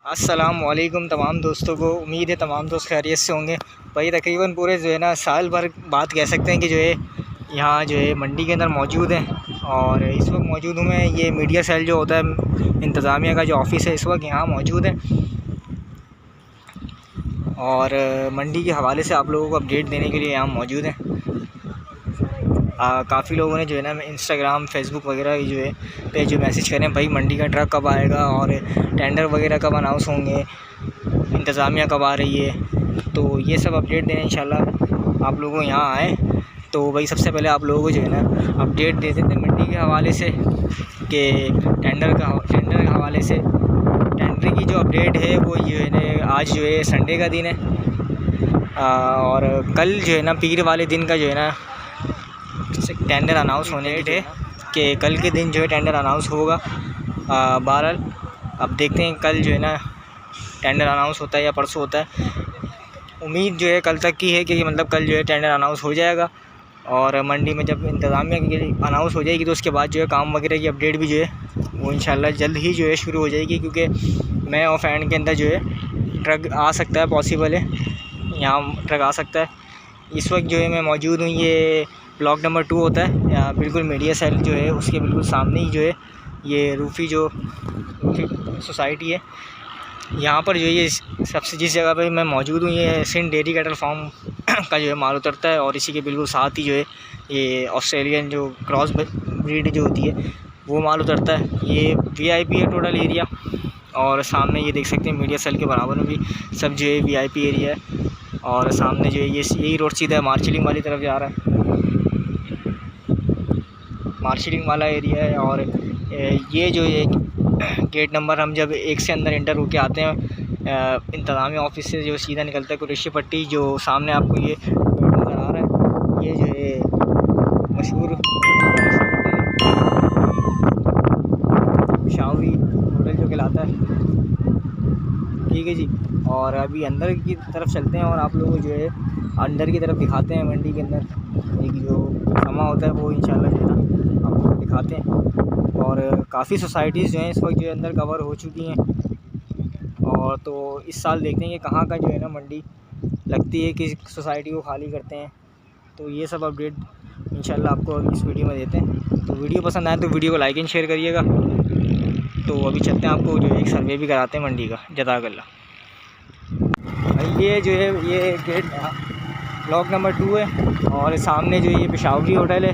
अस्सलाम वालेकुम तमाम दोस्तों को। उम्मीद है तमाम दोस्त खैरियत से होंगे। भाई तकरीबन पूरे जो है ना साल भर बात कह सकते हैं कि जो है यहाँ जो है मंडी के अंदर मौजूद हैं। और इस वक्त मौजूद हूँ मैं, ये मीडिया सेल जो होता है इंतज़ामिया का जो ऑफ़िस है, इस वक्त यहाँ मौजूद है। और मंडी के हवाले से आप लोगों को अपडेट देने के लिए यहाँ मौजूद हैं। काफ़ी लोगों ने जो है ना इंस्टाग्राम फेसबुक वगैरह जो है पे जो मैसेज करें भाई मंडी का ट्रक कब आएगा और टेंडर वगैरह कब अनाउंस होंगे, इंतज़ामिया कब आ रही है। तो ये सब अपडेट दें इंशाल्लाह आप लोगों यहाँ आए। तो भाई सबसे पहले आप लोगों को जो है ना अपडेट दे देते हैं मंडी के हवाले से कि टेंडर के हवाले से। टेंडर की जो अपडेट है वो जो है ना आज जो है संडे का दिन है और कल जो है ना पीर वाले दिन का जो है ना टेंडर अनाउंस होने है कि कल के दिन जो है टेंडर अनाउंस होगा। बहरहाल अब देखते हैं कल जो है ना टेंडर अनाउंस होता है या परसों होता है। उम्मीद जो है कल तक की है कि मतलब कल जो है टेंडर अनाउंस हो जाएगा। और मंडी में जब इंतज़ामिया की अनाउंस हो जाएगी तो उसके बाद जो है काम वगैरह की अपडेट भी जो है वो इंशाल्लाह जल्द ही जो है शुरू हो जाएगी, क्योंकि मैं और फैन के अंदर जो है ट्रक आ सकता है, पॉसिबल है यहाँ ट्रक आ सकता है। इस वक्त जो है मैं मौजूद हूँ, ये ब्लॉक नंबर 2 होता है या बिल्कुल मीडिया सेल जो है उसके बिल्कुल सामने ही जो है ये रूफ़ी सोसाइटी है। यहाँ पर जो है ये सबसे जिस जगह पे मैं मौजूद हूँ ये सिंध डेयरी कैटल फार्म का जो है माल उतरता है और इसी के बिल्कुल साथ ही जो है ये ऑस्ट्रेलियन जो क्रॉस ब्रीड जो होती है वो माल उतरता है। ये VIP है टोटल एरिया। और सामने ये देख सकते हैं मीडिया सेल के बराबर में भी सब जो है VIP एरिया है। और सामने जो है ये यही रोड सीधा मार्शलिंग वाली तरफ जा रहा है, मार्शलिंग वाला एरिया है। और ये जो है गेट नंबर हम जब 1 से अंदर इंटर होके आते हैं इंतज़ामिया ऑफिस से जो सीधा निकलता है कुरैशी पट्टी, जो सामने आपको ये नज़र आ रहा है, ये जो है मशहूर शावरी होटल जो कहलाता है। ठीक है जी। और अभी अंदर की तरफ चलते हैं और आप लोगों को जो है अंदर की तरफ दिखाते हैं। मंडी के अंदर एक जो समा होता है वो इंशाल्लाह जो है ना आप लोगों को दिखाते हैं। और काफ़ी सोसाइटीज़ जो हैं इस वक्त जो है अंदर कवर हो चुकी हैं। और तो इस साल देखते हैं कि कहाँ का जो है ना मंडी लगती है, किस सोसाइटी को खाली करते हैं। तो ये सब अपडेट इंशाल्लाह आपको इस वीडियो में देते हैं। तो वीडियो पसंद आए तो वीडियो को लाइक एंड शेयर करिएगा। तो अभी चलते हैं, आपको जो है एक सर्वे भी कराते हैं मंडी का। जज़ाकल्लाह। ये जो है ये गेट ब्लॉक नंबर 2 है और सामने जो ये पेशावरी होटल है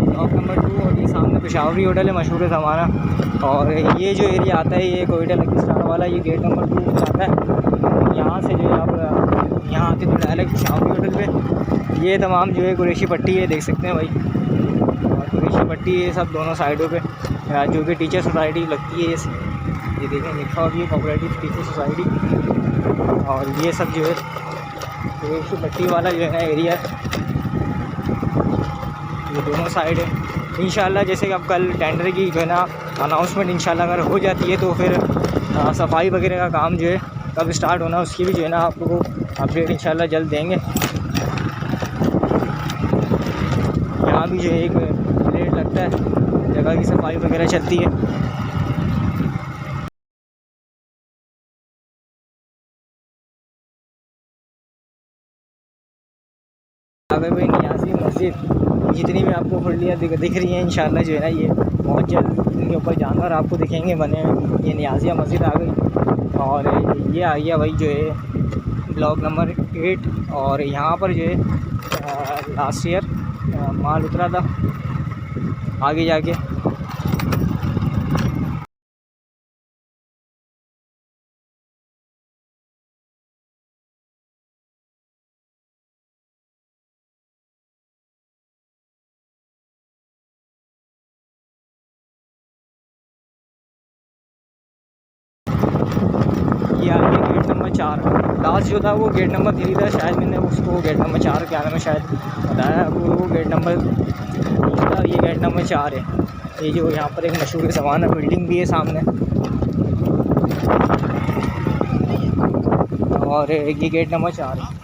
ब्लॉक नंबर 2 और ये सामने पेशावरी होटल है मशहूर ज़माना। और ये जो एरिया आता है ये कोयटा लखीसराय वाला, ये गेट नंबर 2 में आता है। यहाँ से जो है आप यहाँ आते तो डायरेक्ट पेशावरी होटल पे ये तमाम जो है कुरैशी पट्टी है, देख सकते हैं भाई। और कुरैशी पट्टी है सब दोनों साइडों पे जो कि टीचर सोसाइटी लगती है। ये देखें लिखा हुआ है कोऑपरेटिव टीचर सोसाइटी। और ये सब जो है कुरैशी पट्टी वाला जो है ना एरिया ये दोनों साइड है। इंशाल्लाह जैसे कि अब कल टेंडर की जो है ना अनाउंसमेंट इंशाल्लाह अगर हो जाती है तो फिर सफाई वगैरह का काम जो है कब स्टार्ट होना उसकी भी जो है ना आप लोगों को अपडेट इंशाल्लाह जल्द देंगे। यहाँ भी जो है एक प्लेट लगता है, जगह की सफाई वगैरह चलती है। अगर भाई नियाज़ी मस्जिद जितनी भी आपको खुलियाँ दिख रही हैं इंशाल्लाह जो है ना ये बहुत जल्द इनके ऊपर जानवर आपको दिखेंगे बने हुए। ये नियाज़िया मस्जिद आ गई और ये आ गया भाई जो है ब्लॉक नंबर 8। और यहाँ पर जो है लास्ट ईयर माल उतरा था आगे जाके। ये आ गया गेट नंबर 4। लास्ट जो था वो गेट नंबर 3 था, शायद मैंने उसको गेट नंबर 4 के आने में शायद बताया वो गेट नंबर 3 था, ये गेट नंबर 4 है। ये जो यहाँ पर एक मशहूर ज़माना बिल्डिंग भी है सामने और ये गेट नंबर 4 है।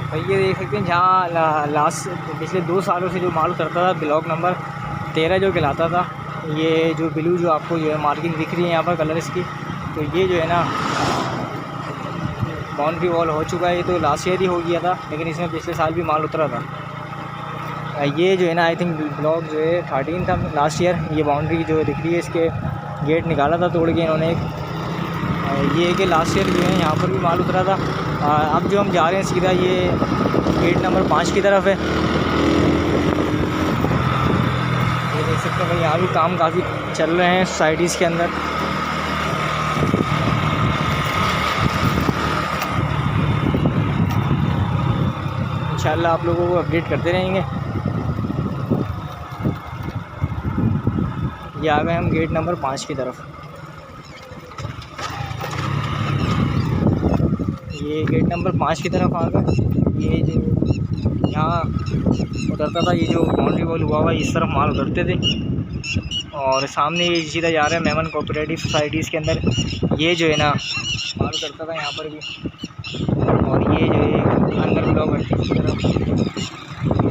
भाई ये देख सकते हैं जहाँ लास्ट पिछले 2 सालों से जो माल उतरता था ब्लॉक नंबर 13 जो कहलाता था, ये जो ब्लू जो आपको जो है मार्किंग दिख रही है यहाँ पर कलर इसकी, तो ये जो है ना बाउंड्री वॉल हो चुका है। ये तो लास्ट ईयर ही हो गया था, लेकिन इसमें पिछले साल भी माल उतरा था। ये जो है ना आई थिंक ब्लॉक जो है 13 था लास्ट ईयर। ये बाउंड्री जो दिख रही है इसके गेट निकाला था तोड़ के इन्होंने एक। ये कि लास्ट ईयर जो है यहाँ पर भी माल उतरा था। अब जो हम जा रहे हैं सीधा ये गेट नंबर 5 की तरफ है। ये देख सकते हैं भाई यहाँ भी काम काफ़ी चल रहे हैं सोसाइटीज़ के अंदर। इंशाल्लाह आप लोगों को अपडेट करते रहेंगे। ये आ गए हम गेट नंबर 5 की तरफ। ये गेट नंबर 5 की तरफ आ गए। ये जो यहाँ उतरता था, ये जो बाउंड्री वॉल हुआ हुआ इस तरफ माल उतरते थे, और सामने ये सीधा जा रहे हैं मेमन कोऑपरेटिव सोसाइटीज़ के अंदर। ये जो है ना माल उतरता था यहाँ पर भी, और ये जो है अंदर ब्लॉक 38 की तरफ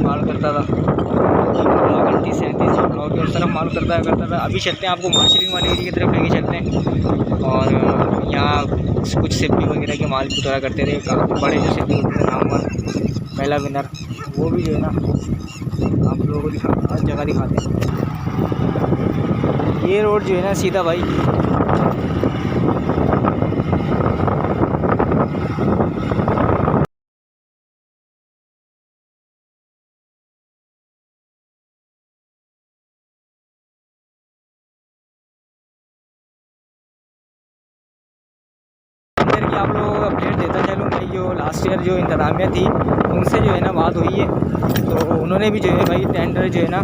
माल उतरता था। ब्लॉक 38 37 जो ब्लॉक है उस तरफ माल उतरता करता था। अभी चलते हैं, आपको मार्शलिंग वाले एरिया की तरफ लेके चलते हैं। और यहाँ कुछ सिप्पी वगैरह के माल उतरा करते थे, काफ़ी बड़े जो सिप्पी होते थे नामवर पहला विनर, वो भी जो है ना आप लोगों को हर जगह दिखाते हैं। ये रोड जो है ना सीधा भाई अंदर की आप लोगों को अपडेट देता चलूँ भाई। जो लास्ट ईयर जो इंतज़ामिया थी उनसे जो है ना बात हुई है, तो उन्होंने भी जो है भाई टेंडर जो है ना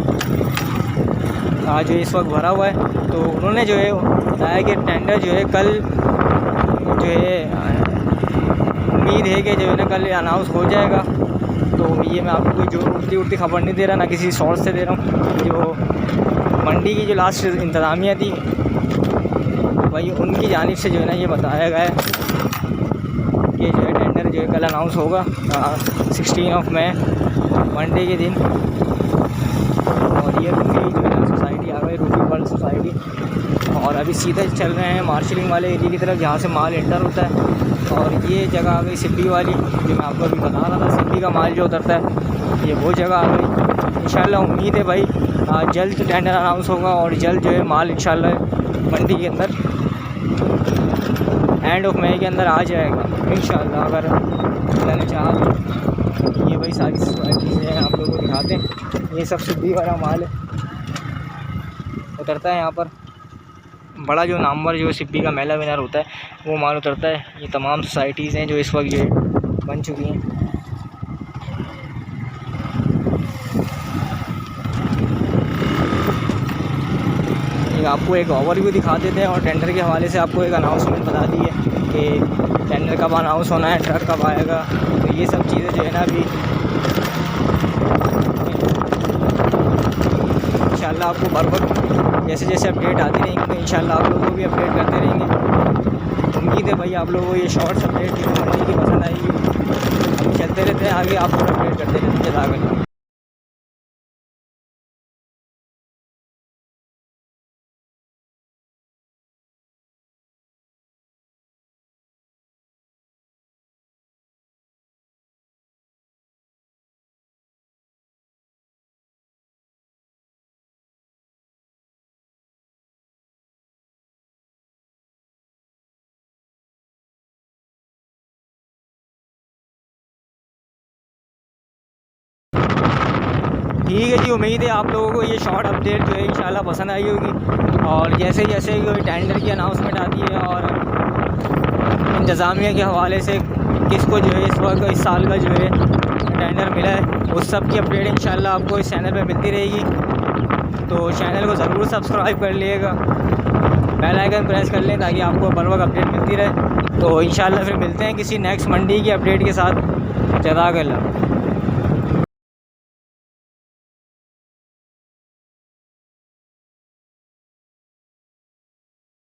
जो इस वक्त भरा हुआ है, तो उन्होंने जो है बताया कि टेंडर जो है कल जो है उम्मीद है कि जो है ना कल अनाउंस हो जाएगा। तो ये मैं आपको कोई जो उड़ती खबर नहीं दे रहा, ना किसी सोर्स से दे रहा हूँ। जो मंडी की जो लास्ट इंतज़ामिया थी भाई उनकी जानिब से जो है ना ये बताया गया है कि जो है टेंडर जो है कल अनाउंस होगा 16 मई मंडे के दिन। और ये रूफी जो है ना सोसाइटी आ गई, रूफी वर्ल्ड सोसाइटी। और अभी सीधे चल रहे हैं मार्शलिंग वाले एरिया की तरफ जहाँ से माल एंटर होता है। और ये जगह आ गई सिप्पी वाली, जो मैं आपको अभी बता रहा था सिप्पी का माल जो उतरता है, ये वो जगह आ गई। इंशाल्लाह उम्मीद है भाई जल्द टेंडर अनाउंस होगा और जल्द जो है माल इंशाल्लाह मंडी के अंदर एंड ऑफ मई के अंदर आ जाएगा इंशाल्लाह, अगर मैंने चाहा तो। ये भाई सारी चीज़ें आप लोगों को दिखाते हैं। ये सब सिप्पी वाला माल उतरता है यहाँ पर। बड़ा जो नामवर जो सिप्पी का मेला विनर होता है वो माल उतरता है। ये तमाम सोसाइटीज़ हैं जो इस वक्त जो है बन चुकी हैं। आपको एक ओवरव्यू दिखा देते हैं और टेंडर के हवाले से आपको एक अनाउंसमेंट बता दी है कि टेंडर कब अनाउंस होना है, ट्रक कब आएगा। तो ये सब चीज़ें जो है ना अभी इंशाल्लाह आपको बर वक्त जैसे जैसे अपडेट आती रहेंगी तो इंशाल्लाह आप लोगों को भी अपडेट करते रहेंगे। उम्मीद है भाई आप लोगों को ये शॉर्ट्स अपडेट जो मंडी की पसंद आएगी। हम चलते रहते हैं आगे, आपको अपडेट करते रहते हैं। जज़ाकल्लाह। ठीक है जी, उम्मीद है आप लोगों को ये शॉर्ट अपडेट जो है इंशाल्लाह पसंद आई होगी। और जैसे जैसे कोई टेंडर की अनाउंसमेंट आती है और इंतज़ामिया के हवाले से किसको जो है इस वक्त इस साल का जो है टेंडर मिला है, उस सब की अपडेट इंशाल्लाह आपको इस चैनल पे मिलती रहेगी। तो चैनल को ज़रूर सब्सक्राइब कर लीजिएगा, बेल आइकन प्रेस कर लें ताकि आपको बर वक्त अपडेट मिलती रहे। तो इंशाल्लाह फिर मिलते हैं किसी नेक्स्ट मंडी की अपडेट के साथ। जज़ाकल्लाह।